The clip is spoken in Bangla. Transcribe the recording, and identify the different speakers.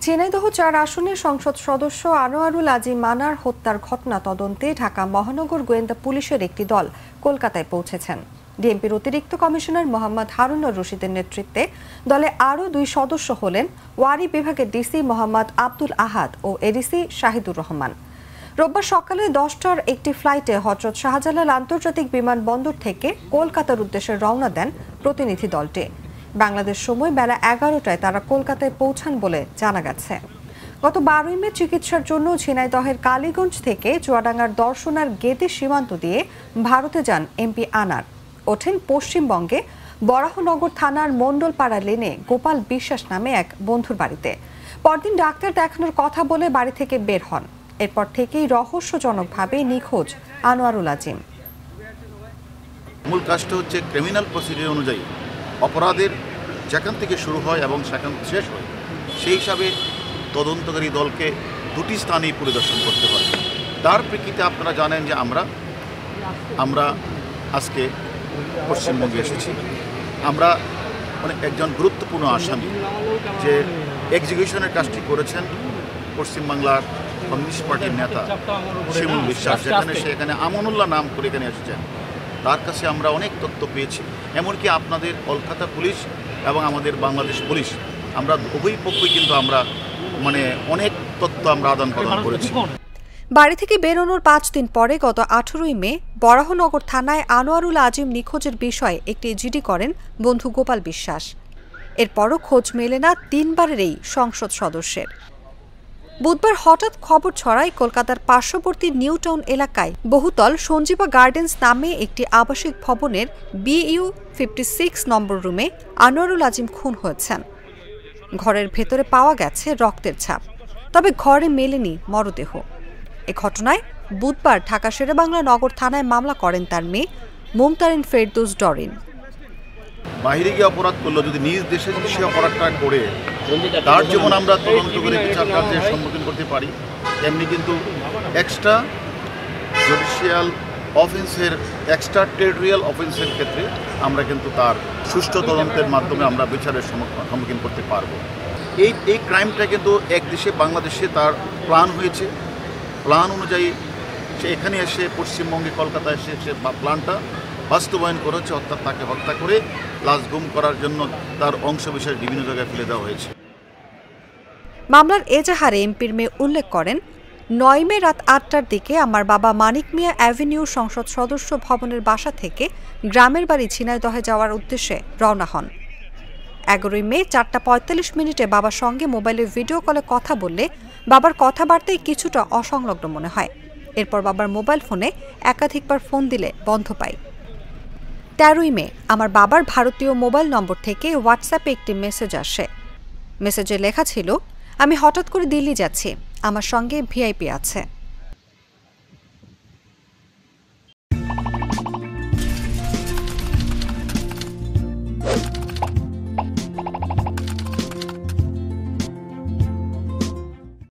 Speaker 1: ঝিনাইদহ ৪ আসনের সংসদ সদস্য আনোয়ারুল আজিম মানার হত্যার ঘটনা তদন্তে ঢাকা মহানগর গোয়েন্দা পুলিশের একটি দল কলকাতায় পৌঁছেছেন। ডিএমপির অতিরিক্ত কমিশনার মোহাম্মদ হারুনুর রশিদের নেতৃত্বে দলে আরও ২ সদস্য হলেন ওয়ারী বিভাগের ডিসি মোহাম্মদ আব্দুল আহাদ ও এডিসি শাহিদুর রহমান। রোববার সকালে ১০টার একটি ফ্লাইটে হযরত শাহজালাল আন্তর্জাতিক বিমানবন্দর থেকে কলকাতার উদ্দেশ্যে রওনা দেন প্রতিনিধি দলটি। বাংলাদেশ সময় বেলা ১১টায় তারা কলকাতায় পৌঁছান বলে জানা গেছে। গত ১২ই মে চিকিৎসার জন্য ঝিনাইদহের কালীগঞ্জ থেকে চুয়াডাঙ্গার দর্শনার গেদে সীমান্ত দিয়ে ভারতে যান এমপি আনার। ওঠেন পশ্চিমবঙ্গে বরাহনগর থানার মণ্ডলপাড়া লেনে গোপাল বিশ্বাস নামে এক বন্ধুর বাড়িতে। পরদিন ডাক্তার দেখানোর কথা বলে বাড়ি থেকে বের হন। এরপর থেকেই রহস্যজনকভাবে নিখোঁজ আনোয়ারুল আজিম।
Speaker 2: মূল কাজটা হচ্ছে ক্রিমিনাল প্রসিডিউর অনুযায়ী অপরাধের যেখান থেকে শুরু হয় এবং সেখান শেষ হয় সেই হিসাবে তদন্তকারী দলকে দুটি স্থানেই পরিদর্শন করতে হয়। তার প্রেক্ষিতে আপনারা জানেন যে আমরা আজকে পশ্চিমবঙ্গে এসেছি। আমরা একজন গুরুত্বপূর্ণ আসামি যে এক্সিকিউশনের কাজটি করেছেন পশ্চিমবাংলার কমিউনিস্ট পার্টির নেতা শিমুল বিশ্বাস, সেখানে আমনুল্লাহ নাম করে এখানে এসেছেন। তার কাছে আমরা অনেক তথ্য পেয়েছি, এমনকি আপনাদের কলকাতা পুলিশ এবং আমাদের বাংলাদেশ পুলিশ আমরা উভয় পক্ষই কিন্তু আমরা অনেক তথ্য আমরা আদান প্রদান করেছি।
Speaker 1: বাড়ি থেকে বেরোনোর ৫ দিন পরে গত ১৮ই মে বরাহনগর থানায় আনোয়ারুল আজিম নিখোঁজের বিষয়ে একটি জিডি করেন বন্ধু গোপাল বিশ্বাস। এরপরও খোঁজ মেলে না ৩ বারের এই সংসদ সদস্যের। বুধবার হঠাৎ খবর ছড়ায় কলকাতার পার্শ্ববর্তী নিউ টাউন এলাকায় বহুতল সঞ্জীবা গার্ডেন্স নামে একটি আবাসিক ভবনের BU 56 নম্বর রুমে আনোয়ারুল আজিম খুন হয়েছেন। ঘরের ভেতরে পাওয়া গেছে রক্তের ছাপ, তবে ঘরে মেলেনি মরদেহ। এ ঘটনায় বুধবার ঢাকা শেরেবাংলা নগর থানায় মামলা করেন তার মেয়ে মুমতারিন ফেরদৌস ডরিন।
Speaker 2: বাইরে গিয়ে অপরাধ করলো, যদি নিজ দেশে সে অপরাধটা করে তার যেমন আমরা তদন্ত করে বিচার কার্যের সম্মুখীন করতে পারি, তেমনি কিন্তু এক্সট্রা জুডিশিয়াল অফেন্সের এক্সট্রা টেরিটোরিয়াল অফেন্সের ক্ষেত্রে আমরা কিন্তু তার সুষ্ঠু তদন্তের মাধ্যমে আমরা বিচারের সম্মুখীন করতে পারব। এই ক্রাইমটা কিন্তু এক দেশে বাংলাদেশে তার প্ল্যান হয়েছে। প্ল্যান অনুযায়ী সে এখানে এসে পশ্চিমবঙ্গে কলকাতায় এসে সে প্ল্যানটা বাস্তবায়ন করেছে, অর্থাৎ তাকে হত্যা করে লাশ গুম করার জন্য তার অংশবিশেষ বিভিন্ন জায়গায় ফেলে দেওয়া হয়েছে।
Speaker 1: মামলার এজাহারে এমপির মেয়ে উল্লেখ করেন, ৯ মে রাত ৮টার দিকে আমার বাবা মানিক মিয়া অ্যাভিনিউ সংসদ সদস্য ভবনের বাসা থেকে গ্রামের বাড়ি ঝিনাইদহে যাওয়ার উদ্দেশ্যে রওনা হন। ১১ই মে ৪টা ৪৫ মিনিটে বাবার সঙ্গে মোবাইলে ভিডিও কলে কথা বললে বাবার কথাবার্তায় কিছুটা অসংলগ্ন মনে হয়। এরপর বাবার মোবাইল ফোনে একাধিকবার ফোন দিলে বন্ধ পাই। ১৩ই মে আমার বাবার ভারতীয় মোবাইল নম্বর থেকে হোয়াটসঅ্যাপে একটি মেসেজ আসে। মেসেজে লেখা ছিল, আমি হঠাৎ করে দিল্লি যাচ্ছি, আমার সঙ্গে VIP আছে।